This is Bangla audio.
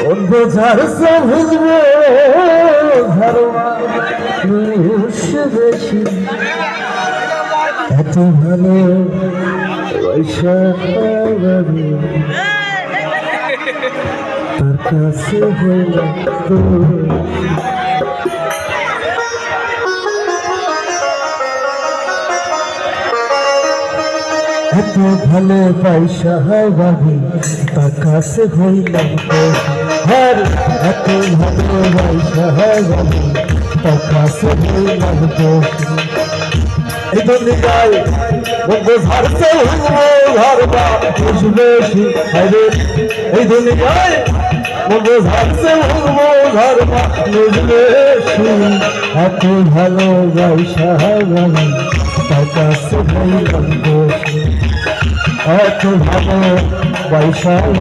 বোঝার বুঝবো ধারণা বেশি এত ভালো পয়সা তার কাছে হইল এত ভালো পয়সা বাবু তার কাছে হইলাম হর এত ভালো পয়সা বাবু তার কাছে হইলাম এই দুনিয়ায় বোঝার ঘরবা বেশি এই দুনিয়ায় বোঝার ঘরবা বেশি এত ভালো পয়সা বাবু তার কাছে হইলাম এত ভালো পয়সা